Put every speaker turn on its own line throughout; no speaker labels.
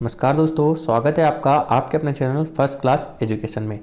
नमस्कार दोस्तों, स्वागत है आपका आपके अपने चैनल फर्स्ट क्लास एजुकेशन में।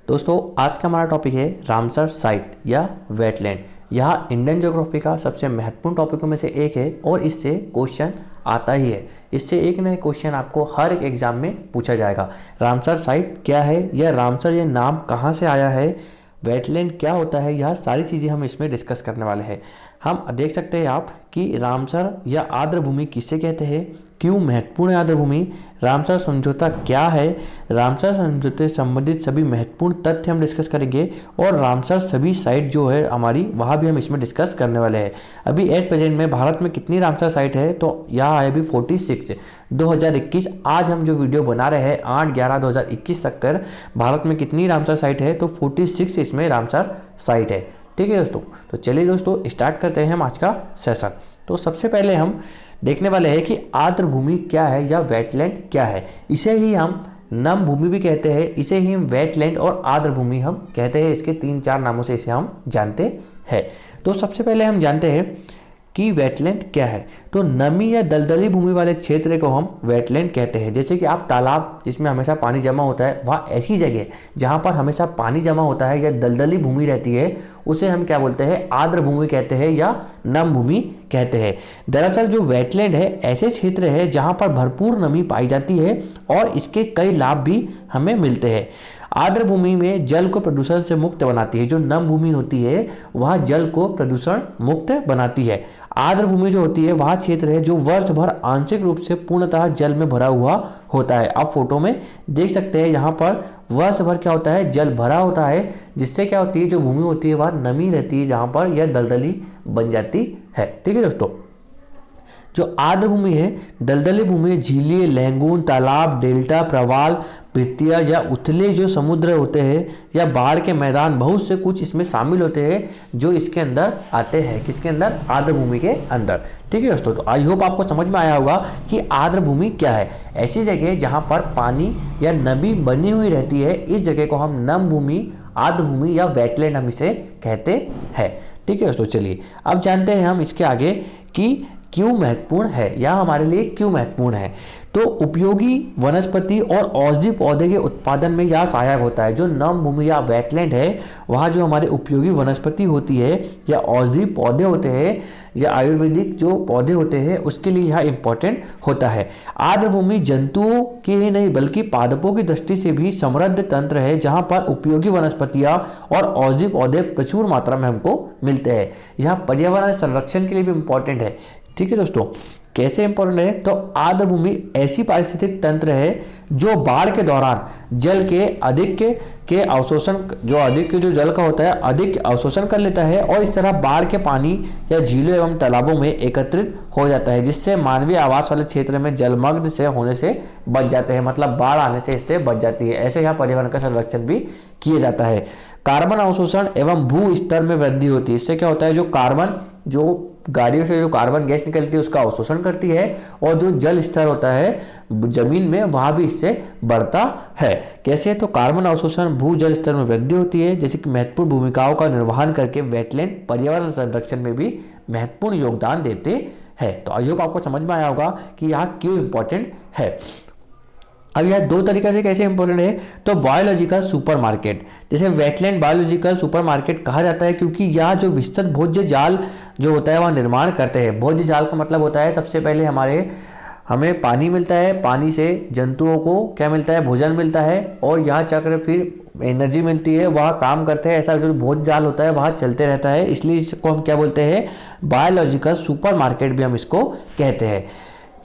दोस्तों, आज का हमारा टॉपिक है रामसर साइट या वेटलैंड। यह इंडियन ज्योग्राफी का सबसे महत्वपूर्ण टॉपिकों में से एक है और इससे क्वेश्चन आता ही है। इससे एक नए क्वेश्चन आपको हर एक एग्जाम में पूछा जाएगा। रामसर साइट क्या है, या रामसर ये नाम कहाँ से आया है, वेटलैंड क्या होता है, यह सारी चीज़ें हम इसमें डिस्कस करने वाले हैं। हम देख सकते हैं आप कि रामसर या आर्द्र भूमि किसे कहते हैं, क्यों महत्वपूर्ण है आर्द्र भूमि, रामसर समझौता क्या है, रामसर समझौते से संबंधित सभी महत्वपूर्ण तथ्य हम डिस्कस करेंगे और रामसर सभी साइट जो है हमारी वहाँ भी हम इसमें डिस्कस करने वाले हैं। अभी एट प्रेजेंट में भारत में कितनी रामसर साइट है, तो यहाँ है अभी 46 2021। आज हम जो वीडियो बना रहे हैं 8/11/2021 तक कर भारत में कितनी रामसर साइट है, तो 46 इसमें रामसर साइट है। ठीक है दोस्तों, तो चलिए दोस्तों स्टार्ट करते हैं हम आज का सेशन। तो सबसे पहले हम देखने वाले हैं कि आर्द्र भूमि क्या है या वेटलैंड क्या है। इसे ही हम नम भूमि भी कहते हैं, इसे ही हम वेटलैंड और आर्द्र भूमि हम कहते हैं। इसके 3-4 नामों से इसे हम जानते हैं। तो सबसे पहले हम जानते हैं कि वेटलैंड क्या है। तो नमी या दलदली भूमि वाले क्षेत्र को हम वेटलैंड कहते हैं। जैसे कि आप तालाब जिसमें हमेशा पानी जमा होता है, वह ऐसी जगह जहाँ पर हमेशा पानी जमा होता है या दलदली भूमि रहती है, उसे हम क्या बोलते हैं, आर्द्र भूमि कहते हैं या नम भूमि कहते हैं। दरअसल जो वेटलैंड है ऐसे क्षेत्र है जहाँ पर भरपूर नमी पाई जाती है और इसके कई लाभ भी हमें मिलते हैं। आर्द्र भूमि में जल को प्रदूषण से मुक्त बनाती है। जो नम भूमि होती है वह जल को प्रदूषण मुक्त बनाती है। आर्द्र भूमि जो होती है वह क्षेत्र है जो वर्ष भर आंशिक रूप से पूर्णतः जल में भरा हुआ होता है। आप फोटो में देख सकते हैं, यहाँ पर वर्ष भर क्या होता है, जल भरा होता है, जिससे क्या होती है, जो भूमि होती है वह नमी रहती है, जहाँ पर यह दलदली बन जाती है। ठीक है दोस्तों, जो आर्द्र भूमि है, दलदली भूमि झीलें, लैंगून, तालाब, डेल्टा, प्रवाल, भित्तियाँ या उथले जो समुद्र होते हैं या बाढ़ के मैदान, बहुत से कुछ इसमें शामिल होते हैं जो इसके अंदर आते हैं। किसके अंदर, आर्द्र भूमि के अंदर। ठीक है दोस्तों, तो आई होप आपको समझ में आया होगा कि आर्द्र भूमि क्या है। ऐसी जगह जहाँ पर पानी या नमी बनी हुई रहती है, इस जगह को हम नम भूमि, आर्द्र भूमि या वेटलैंड हम इसे कहते हैं। ठीक है दोस्तों, चलिए अब जानते हैं हम इसके आगे कि क्यों महत्वपूर्ण है या हमारे लिए क्यों महत्वपूर्ण है। तो उपयोगी वनस्पति और औषधि पौधे के उत्पादन में यह सहायक होता है। जो नम भूमि या वेटलैंड है वहाँ जो हमारे उपयोगी वनस्पति होती है या औषधि पौधे होते हैं या आयुर्वेदिक जो पौधे होते हैं, उसके लिए यह इंपॉर्टेंट होता है। आर्द्र भूमि जंतुओं की ही नहीं बल्कि पादपों की दृष्टि से भी समृद्ध तंत्र है, जहाँ पर उपयोगी वनस्पतियाँ और औषधि पौधे प्रचुर मात्रा में हमको मिलते हैं। यह पर्यावरण संरक्षण के लिए भी इम्पॉर्टेंट है। ठीक है दोस्तों, कैसे इंपॉर्टेंट है, तो आर्द्र भूमि ऐसी पारिस्थितिक तंत्र है जो बाढ़ के दौरान जल के अधिक के अवशोषण, जो अधिक जो जल का होता है अधिक अवशोषण कर लेता है और इस तरह बाढ़ के पानी या झीलों एवं तालाबों में एकत्रित हो जाता है, जिससे मानवीय आवास वाले क्षेत्र में जलमग्न से होने से बच जाते हैं। मतलब बाढ़ आने से इससे बच जाती है। ऐसे यहाँ पर्यावरण का संरक्षण भी किया जाता है। कार्बन अवशोषण एवं भू स्तर में वृद्धि होती है। इससे क्या होता है, जो कार्बन, जो गाड़ियों से जो कार्बन गैस निकलती है उसका अवशोषण करती है और जो जल स्तर होता है जमीन में वहाँ भी इससे बढ़ता है। कैसे, तो कार्बन अवशोषण, भू जल स्तर में वृद्धि होती है, जैसे कि महत्वपूर्ण भूमिकाओं का निर्वहन करके वेटलैंड पर्यावरण संरक्षण में भी महत्वपूर्ण योगदान देते हैं। तो आई होप आपको समझ में आया होगा कि यहाँ क्यों इंपॉर्टेंट है। अब यह दो तरीके से कैसे इंपॉर्टेंट है, तो बायोलॉजिकल सुपरमार्केट, जैसे वेटलैंड बायोलॉजिकल सुपरमार्केट कहा जाता है क्योंकि यह जो विस्तृत भोज्य जाल जो होता है वह निर्माण करते हैं। भोज्य जाल का मतलब होता है सबसे पहले हमें पानी मिलता है, पानी से जंतुओं को क्या मिलता है, भोजन मिलता है, और यह चक्र फिर एनर्जी मिलती है, वह काम करते हैं। ऐसा जो भोज्य जाल होता है वह चलते रहता है, इसलिए इसको हम क्या बोलते हैं, बायोलॉजिकल सुपरमार्केट भी हम इसको कहते हैं।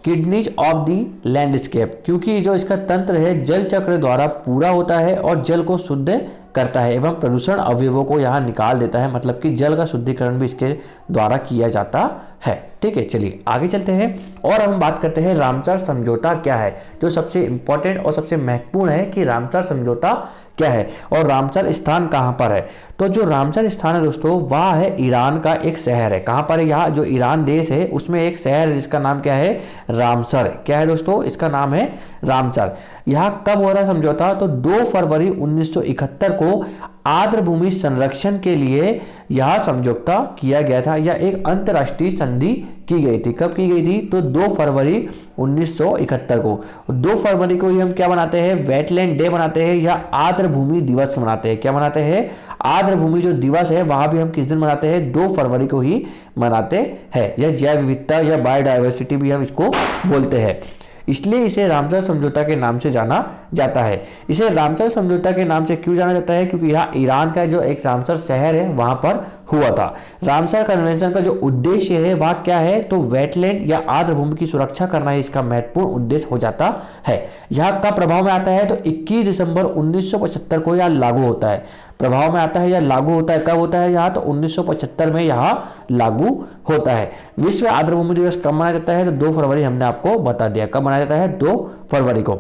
किडनीज ऑफ दी लैंडस्केप, क्योंकि जो इसका तंत्र है जल चक्र द्वारा पूरा होता है और जल को शुद्ध करता है एवं प्रदूषण अवयवों को यहाँ निकाल देता है। मतलब कि जल का शुद्धिकरण भी इसके द्वारा किया जाता है। ठीक है, चलिए आगे चलते हैं और हम बात करते हैं रामसर समझौता क्या है। जो सबसे इंपॉर्टेंट और सबसे महत्वपूर्ण है कि रामसर समझौता क्या है और रामसर स्थान कहाँ पर है। तो जो रामसर स्थान है दोस्तों, वह है ईरान का एक शहर है। कहाँ पर है, यहाँ जो ईरान देश है उसमें एक शहर है जिसका नाम क्या है, रामसर। क्या है दोस्तों, इसका नाम है रामसर। यहाँ कब हो रहा है समझौता, तो 2 फरवरी 1971 को आर्द्र भूमि संरक्षण के लिए यह समझौता किया गया था या एक अंतर्राष्ट्रीय संधि की गई थी। कब की गई थी? तो 2 फरवरी 1971 को। 2 फरवरी को ही हम क्या बनाते हैं? वेटलैंड डे मनाते हैं या आर्द्र भूमि दिवस मनाते हैं। क्या मनाते हैं? आर्द्र भूमि जो दिवस है वहां भी हम किस दिन मनाते हैं? 2 फरवरी को ही मनाते हैं। यह जैव विविधता या बायोडाइवर्सिटी भी हम इसको बोलते हैं, इसलिए इसे रामसर समझौता के नाम से जाना जाता है। इसे रामसर समझौता के नाम से क्यों जाना जाता है? क्योंकि यहाँ ईरान का जो एक रामसर शहर है वहां पर हुआ था। रामसर कन्वेंशन का जो उद्देश्य है वह क्या है? तो वेटलैंड या आर्द्र भूमि की सुरक्षा करना ही इसका महत्वपूर्ण उद्देश्य हो जाता है। यहाँ का प्रभाव में आता है तो 21 दिसंबर 1975 को यह लागू होता है। प्रभाव में आता है या लागू होता है, कब होता है यहाँ? तो 1975 में यहाँ लागू होता है। विश्व आर्द्र भूमि दिवस कब मनाया जाता है? तो 2 फरवरी हमने आपको बता दिया कब मनाया जाता है, 2 फरवरी को।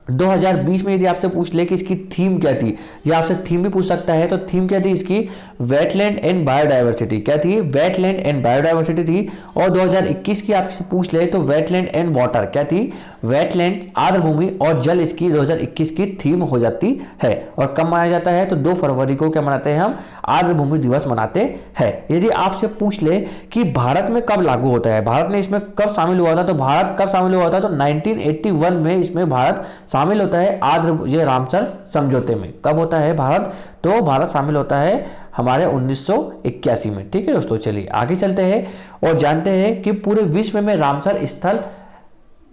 2020 में यदि आपसे पूछ ले कि इसकी थीम क्या थी, या आपसे थीम भी पूछ सकता है, तो थीम क्या थी इसकी? Wetland and biodiversity. क्या थी? वेटलैंड एंड बायोडाइवर्सिटी थी। और 2021 की आपसे पूछ ले तो वेटलैंड एंड वाटर। क्या थी? वेटलैंड, आर्द्र भूमि और जल इसकी 2021 की थीम हो जाती है। और कब मनाया जाता है? तो 2 फरवरी को क्या मनाते हैं हम? आर्द्र भूमि दिवस मनाते हैं। यदि आपसे पूछ ले कि भारत में कब लागू होता है, भारत ने इसमें कब शामिल हुआ था, तो भारत कब शामिल हुआ था? तो 1981 में इसमें भारत शामिल होता है आर्द्र रामसर समझौते में। कब होता है भारत? तो भारत शामिल होता है हमारे 1981 में। ठीक है दोस्तों, चलिए आगे चलते हैं और जानते हैं कि पूरे विश्व में रामसर स्थल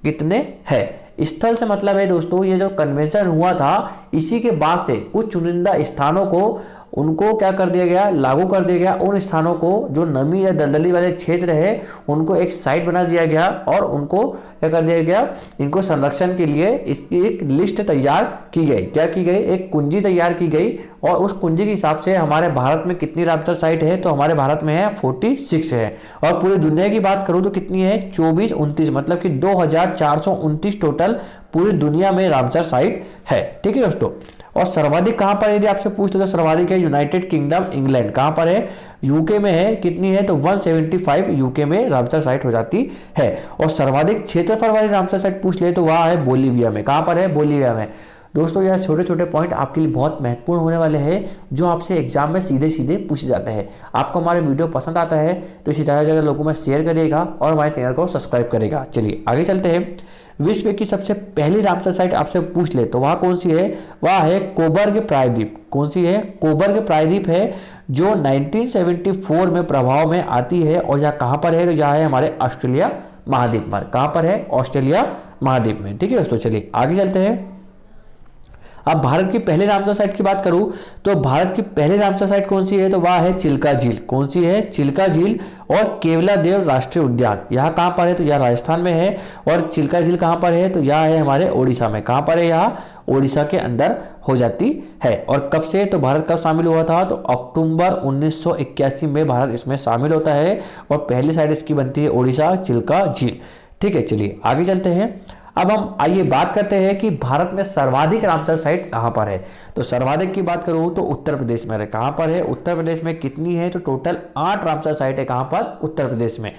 कितने हैं। स्थल से मतलब है दोस्तों, ये जो कन्वेंशन हुआ था इसी के बाद से कुछ चुनिंदा स्थानों को उनको क्या कर दिया गया? लागू कर दिया गया। उन स्थानों को जो नमी या दलदली वाले क्षेत्र है उनको एक साइट बना दिया गया और उनको क्या कर दिया गया? इनको संरक्षण के लिए इसकी एक लिस्ट तैयार की गई। क्या की गई? एक कुंजी तैयार की गई। और उस कुंजी के हिसाब से हमारे भारत में कितनी रामसर साइट है? तो हमारे भारत में है 46 है। और पूरी दुनिया की बात करूं तो कितनी है? 24-29, मतलब कि 2429 टोटल पूरी दुनिया में रामसर साइट है। ठीक है दोस्तों। और सर्वाधिक कहां पर, यदि आपसे पूछ ले तो सर्वाधिक है यूनाइटेड किंगडम, इंग्लैंड। कहां पर है? यूके में है। कितनी है? तो 175 यूके में रामसर साइट हो जाती है। और सर्वाधिक क्षेत्रफल वाली रामसर साइट पूछ ले तो वह है बोलीविया में। कहां पर है? बोलीविया में। दोस्तों यह छोटे छोटे पॉइंट आपके लिए बहुत महत्वपूर्ण होने वाले हैं जो आपसे एग्जाम में सीधे सीधे पूछे जाते हैं। आपको हमारे वीडियो पसंद आता है तो इसे ज़्यादा से ज़्यादा लोगों में शेयर करिएगा और हमारे चैनल को सब्सक्राइब करेगा। चलिए आगे चलते हैं। विश्व की सबसे पहली रामसर साइट आपसे पूछ ले तो वह कौन सी है? वह है कोबर्ग प्रायद्वीप। कौन सी है? कोबर्ग प्रायद्वीप है जो 1974 में प्रभाव में आती है। और यह कहाँ पर है? तो यह है हमारे ऑस्ट्रेलिया महाद्वीप पर। कहाँ पर है? ऑस्ट्रेलिया महाद्वीप में। ठीक है दोस्तों, चलिए आगे चलते हैं। अब भारत की पहले रामसर साइट की बात करूं तो भारत की पहले रामसर साइट कौन सी है? तो वह है चिल्का झील। कौन सी है? चिल्का झील और केवलादेव राष्ट्रीय उद्यान। यह कहां पर है? तो यह राजस्थान में है। और चिल्का झील कहां पर है? तो यह है हमारे ओडिशा में। कहां पर है? यह ओडिशा के अंदर हो जाती है। और कब से? तो भारत कब शामिल हुआ था? तो अक्टूबर 1981 में भारत इसमें शामिल होता है। और पहली साइट इसकी बनती है ओडिशा, चिल्का झील। ठीक है, चलिए आगे चलते हैं। अब हम आइए बात करते हैं कि भारत में सर्वाधिक रामसर साइट कहां पर है। तो सर्वाधिक की बात करूं तो उत्तर प्रदेश में है। कहां पर है? उत्तर प्रदेश में। कितनी है? तो टोटल 8 रामसर साइट है। कहां पर? उत्तर प्रदेश में।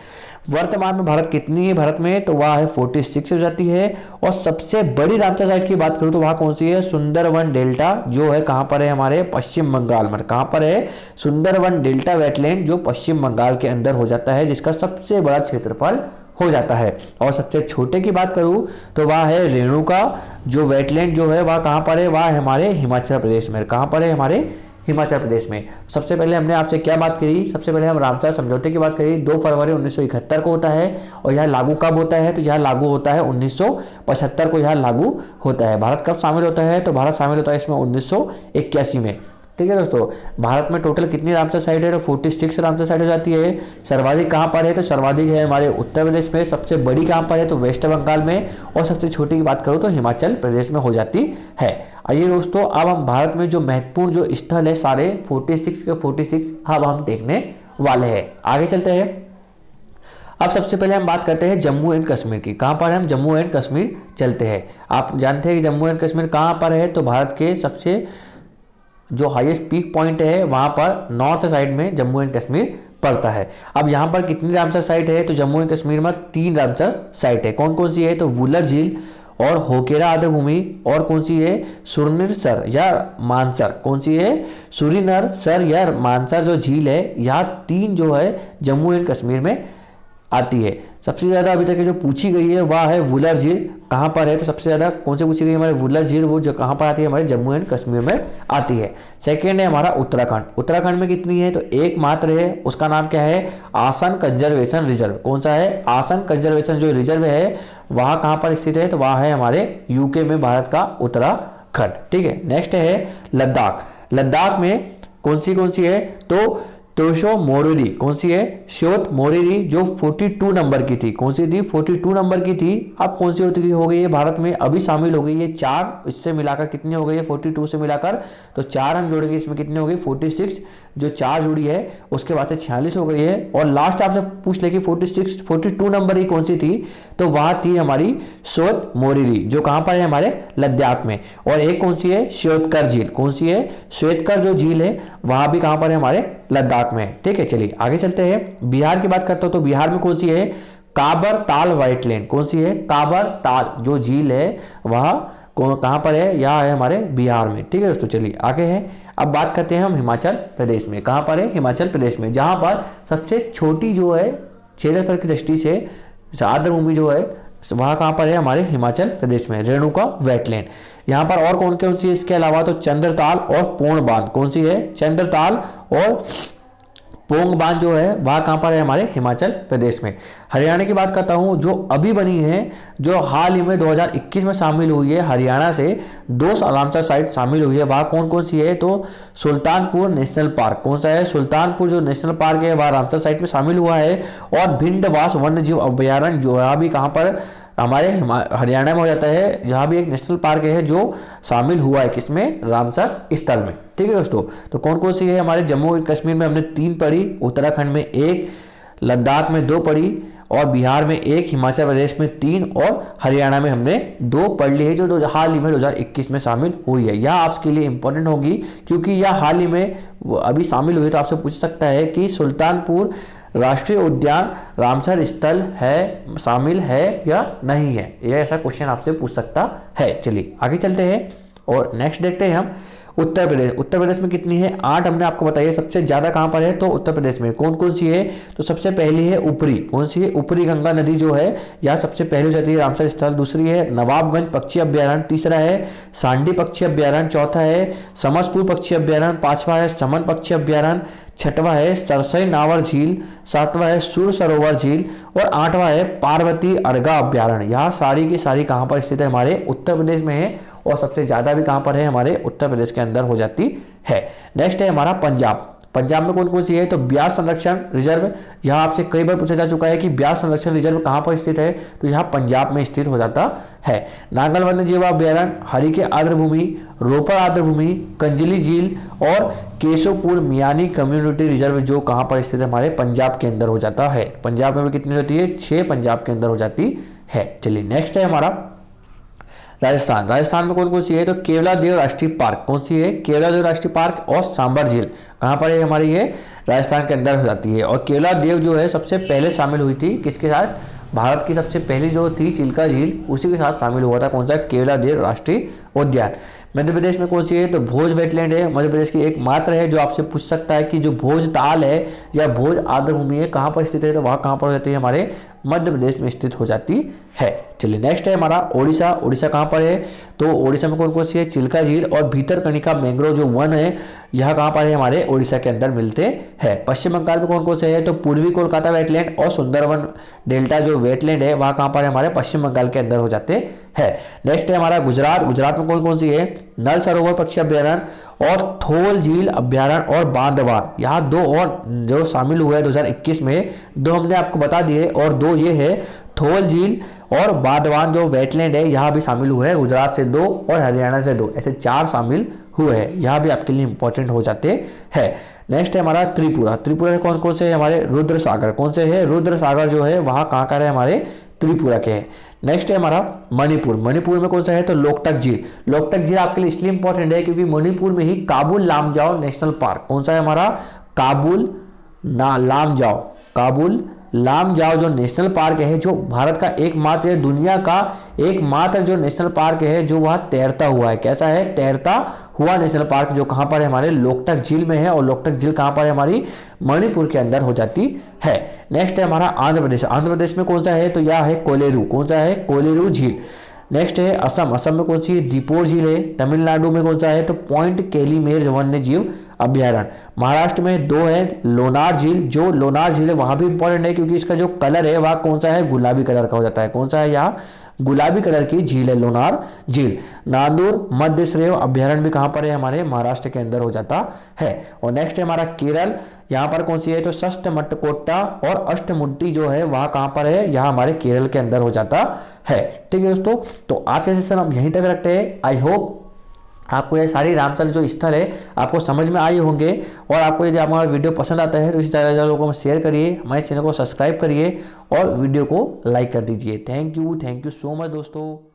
वर्तमान में भारत कितनी है भारत में? तो वह है 46 हो जाती है। और सबसे बड़ी रामसर साइट की बात करूं तो वह कौन सी है? सुंदरवन डेल्टा, जो है कहां पर है? हमारे पश्चिम बंगाल में। कहां पर है? सुंदरवन डेल्टा वेटलैंड, जो पश्चिम बंगाल के अंदर हो जाता है, जिसका सबसे बड़ा क्षेत्रफल हो जाता है। और सबसे छोटे की बात करूं तो वह है रेणुका, जो वेटलैंड जो है वह कहां पर है? वह हमारे हिमाचल प्रदेश में। कहां पर है? हमारे हिमाचल प्रदेश में। सबसे पहले हमने आपसे क्या बात करी? सबसे पहले हम रामसर समझौते की बात करी। 2 फरवरी 1971 को होता है। और यह लागू कब होता है? तो यह लागू होता है 1975 को यह लागू होता है। भारत कब शामिल होता है? तो भारत शामिल होता है इसमें 1981 में। ठीक है दोस्तों, भारत में टोटल कितनी रामसर साइट है? तो 46 रामसर साइट हो जाती है। सर्वाधिक कहां पर है? तो सर्वाधिक है हमारे उत्तर प्रदेश में। सबसे बड़ी कहां पर है? तो वेस्ट बंगाल में। और सबसे छोटी की बात करूं तो हिमाचल प्रदेश में हो जाती है। आइए दोस्तों, अब हम भारत में जो महत्वपूर्ण जो स्थल है सारे 46 के 46 अब हम देखने वाले हैं। आगे चलते हैं। अब सबसे पहले हम बात करते हैं जम्मू एंड कश्मीर की। कहां पर है? हम जम्मू एंड कश्मीर चलते हैं। आप जानते हैं कि जम्मू एंड कश्मीर कहां पर है? तो भारत के सबसे जो हाईएस्ट पीक पॉइंट है वहां पर नॉर्थ साइड में जम्मू एंड कश्मीर पड़ता है। अब यहाँ पर कितनी रामसर साइट है? तो जम्मू एंड कश्मीर में 3 रामसर साइट है। कौन कौन सी है? तो वुलर झील और होकेरा आर्द्रभूमि, और कौन सी है सुरनिर या मानसर, कौन सी है सुरीनर सर या मानसर जो झील है, यह 3 जो है जम्मू एंड कश्मीर में आती है। सबसे ज़्यादा अभी तक जो पूछी गई है वह है वुलर झील, कहाँ पर है, तो सबसे ज़्यादा कौन से पूछी गई है हमारे वुलर झील, वो जो कहाँ पर आती है हमारे जम्मू एंड कश्मीर में आती है। सेकेंड है हमारा उत्तराखंड, उत्तराखंड में कितनी है, तो एक मात्र है, उसका नाम क्या है आसन कंजर्वेशन रिजर्व, कौन सा है आसन कंजर्वेशन जो रिजर्व है, वह कहाँ पर स्थित है, तो वह है हमारे यूके में, भारत का उत्तराखंड। ठीक है, नेक्स्ट है लद्दाख, लद्दाख में कौन सी है, तो तोशो मोरिरी, कौन सी है श्योत मोरिरी जो 42 नंबर की थी, कौन सी थी 42 नंबर की थी, अब कौन सी हो गई है भारत में अभी शामिल हो गई है 4, इससे मिलाकर कितनी हो गई है 42 से मिलाकर, तो 4 हम जोड़ेंगे इसमें कितनी हो गई 46, जो 4 जुड़ी है उसके बाद से 46 हो गई है। और लास्ट आपसे पूछ ले कि 42 नंबर की कौन सी थी, तो वह थी हमारी श्योत मोरिरी जो कहाँ पर है हमारे लद्दाख में। और एक कौन सी है श्वेतकर झील, कौन सी है श्वेतकर जो झील है वह भी कहाँ पर है हमारे लद्दाख में। ठीक है, चलिए आगे चलते हैं। बिहार की बात करता हूं तो बिहार में कौन सी है काबर ताल वेटलैंड, कौन सी है काबर ताल जो झील है वह कहां पर है, यह है हमारे बिहार में। ठीक है दोस्तों, चलिए आगे है। अब बात करते हैं हम हिमाचल प्रदेश में, कहां पर है हिमाचल प्रदेश में, जहां पर सबसे छोटी जो है क्षेत्रफल की दृष्टि से आर्द्रभूमि जो है वह कहां पर है हमारे हिमाचल प्रदेश में, रेणुका वेटलैंड। यहाँ पर और कौन सी है इसके अलावा, तो चंद्रताल और पोंग बांध, कौन सी है चंद्रताल और पोंग बांध जो है वह कहाँ पर है हमारे हिमाचल प्रदेश में। हरियाणा की बात करता हूँ जो अभी बनी है, जो हाल ही में 2021 में शामिल हुई है, हरियाणा से 2 रामसर साइट शामिल हुई है, वह कौन सी है, तो सुल्तानपुर नेशनल पार्क, कौन सा है सुल्तानपुर जो नेशनल पार्क है वह रामसर साइट में शामिल हुआ है। और भिंडवास वन्य जीव अभ्यारण्य जो है अभी कहाँ पर हमारे हरियाणा में हो जाता है, जहाँ भी एक नेशनल पार्क है जो शामिल हुआ है किसमें रामसर स्थल में। ठीक है दोस्तों, तो कौन सी है हमारे जम्मू कश्मीर में हमने 3 पढ़ी, उत्तराखंड में 1, लद्दाख में 2 पढ़ी, और बिहार में 1, हिमाचल प्रदेश में 3 और हरियाणा में हमने 2 पढ़ ली है जो हाल ही में 2021 में शामिल हुई है। यह आपके लिए इंपॉर्टेंट होगी क्योंकि यह हाल ही में अभी शामिल हुई, तो आपसे पूछ सकता है कि सुल्तानपुर राष्ट्रीय उद्यान रामसर स्थल है शामिल है या नहीं है, यह ऐसा क्वेश्चन आपसे पूछ सकता है। चलिए आगे चलते हैं और नेक्स्ट देखते हैं हम उत्तर प्रदेश। उत्तर प्रदेश में कितनी है 8 हमने आपको बताइए, सबसे ज्यादा कहां पर है, तो उत्तर प्रदेश में कौन सी है, तो सबसे पहली है ऊपरी, कौन सी है ऊपरी गंगा नदी जो है यह सबसे पहले हो जाती है रामसर स्थल। दूसरी है नवाबगंज पक्षी अभ्यारण्य, तीसरा है सांडी पक्षी अभ्यारण्य, चौथा है समसपुर पक्षी अभ्यारण्य, 5वां है समन पक्षी अभ्यारण्य, 6वां है सरसई नावर झील, 7वां है सुर सरोवर झील, और 8वां है पार्वती अर्गा अभ्यारण्य। यह सारी की सारी कहां पर स्थित है हमारे उत्तर प्रदेश में है, और सबसे ज्यादा भी कहां पर है हमारे उत्तर प्रदेश के अंदर हो जाती है। नेक्स्ट है हमारा पंजाब। पंजाब में कौन सी है, तो ब्यास संरक्षण रिजर्व, यह आपसे कई बार पूछा जा चुका है कि ब्यास संरक्षण रिजर्व कहां पर स्थित है, तो यह पंजाब में स्थित हो जाता है। नांगल वन्य जीव अभ्यारण्य, हरिके आर्द्रभूमि, रोपर आर्द्रभूमि, कंजली झील और केशोपुर मियानी कम्युनिटी रिजर्व जो कहां पर स्थित है हमारे पंजाब के अंदर हो जाता है। पंजाब में कितनी होती है 6 पंजाब के अंदर हो जाती है। चलिए नेक्स्ट है हमारा राजस्थान। राजस्थान में कौन सी है, तो केवलादेव राष्ट्रीय पार्क, कौन सी है केवलादेव राष्ट्रीय पार्क, और सांबर झील कहां पर है हमारी ये राजस्थान के अंदर हो जाती है। और केवलादेव जो है सबसे पहले शामिल हुई थी किसके साथ, भारत की सबसे पहली जो थी चिल्का झील उसी के साथ शामिल हुआ था, कौन सा केवलादेव राष्ट्रीय उद्यान। मध्य प्रदेश में कौन सी है, तो भोज वेटलैंड है, मध्य प्रदेश की एक मात्र है जो आपसे पूछ सकता है कि जो भोज ताल है या भोज आर्द्रभूमि है कहां पर स्थित है, तो वह कहां पर हो जाती है हमारे मध्य प्रदेश में स्थित हो जाती है। चलिए नेक्स्ट है हमारा ओडिशा। ओडिशा कहां पर है, तो ओडिशा में कौन सी है चिल्का झील और भीतरकनिका मैंग्रोव जो वन है यह कहां पर है हमारे ओडिशा के अंदर मिलते हैं। पश्चिम बंगाल में कौन से है, तो पूर्वी कोलकाता वेटलैंड और सुंदरवन डेल्टा जो वेटलैंड है वह कहां पर है हमारे पश्चिम बंगाल के अंदर हो जाते हैं। नेक्स्ट है हमारा गुजरात। गुजरात में कौन सी है, नल सरोवर पक्षी अभ्यारण्य और थोल झील अभ्यारण्य और बांधवान, यहाँ 2 और जो शामिल हुए 2021 में 2 हमने आपको बता दिए, और 2 ये है थोल झील और बांधवान जो वेटलैंड है यहाँ भी शामिल हुए हैं, गुजरात से 2 और हरियाणा से 2, ऐसे 4 शामिल हुए हैं, यहाँ भी आपके लिए इंपॉर्टेंट हो जाते हैं। नेक्स्ट है हमारा त्रिपुरा। त्रिपुरा में कौन से है हमारे रुद्र सागर, कौन से है रुद्र सागर जो है वहाँ कहाँ का है हमारे त्रिपुरा के है। नेक्स्ट है हमारा मणिपुर। मणिपुर में कौन सा है, तो लोकटक झील। लोकटक झील आपके लिए इसलिए इंपॉर्टेंट है क्योंकि मणिपुर में ही काबुल लामजाओ नेशनल पार्क, कौन सा है हमारा काबुल लामजाओ, काबुल लामजाओ जो नेशनल पार्क है, जो भारत का एकमात्र, दुनिया का एकमात्र जो नेशनल पार्क है जो वह तैरता हुआ है। कैसा है? तैरता हुआ नेशनल पार्क, जो कहां पर है? हमारे लोकटक झील में है। और लोकटक झील कहां पर है? हमारी मणिपुर के अंदर हो जाती है। नेक्स्ट है हमारा आंध्र प्रदेश। आंध्र प्रदेश में कौन सा है? तो यह है कोलेरू। कौन सा है? कोलेरू झील। नेक्स्ट है असम। असम में कौन सी है? दीपोर झील है। तमिलनाडु में कौन सा है? तो पॉइंट कैलीमेर वन्य जीव अभ्यारण्य। महाराष्ट्र में 2 है, लोनार झील। जो लोनार झील है वहां भी इंपॉर्टेंट है, क्योंकि इसका जो कलर है वह कौन सा है? गुलाबी कलर का हो जाता है। कौन सा है? यहाँ गुलाबी कलर की झील है लोनार झील। नांदूर मध्य श्रेय अभ्यारण्य भी कहां पर है? हमारे महाराष्ट्र के अंदर हो जाता है। और नेक्स्ट है हमारा केरल। यहाँ पर कौन सी है? तो सष्टमटकोट्टा और अष्टमुड्डी जो है वहां कहां पर है? यहाँ हमारे केरल के अंदर हो जाता है। ठीक है दोस्तों, तो आज का सेशन हम यहीं तक रखते हैं। आई होप आपको ये सारी रामसर जो स्थल है आपको समझ में आए होंगे। और आपको यदि हमारा वीडियो पसंद आता है तो इसी तरह लोगों को शेयर करिए, हमारे चैनल को सब्सक्राइब करिए और वीडियो को लाइक कर दीजिए। थैंक यू सो मच दोस्तों।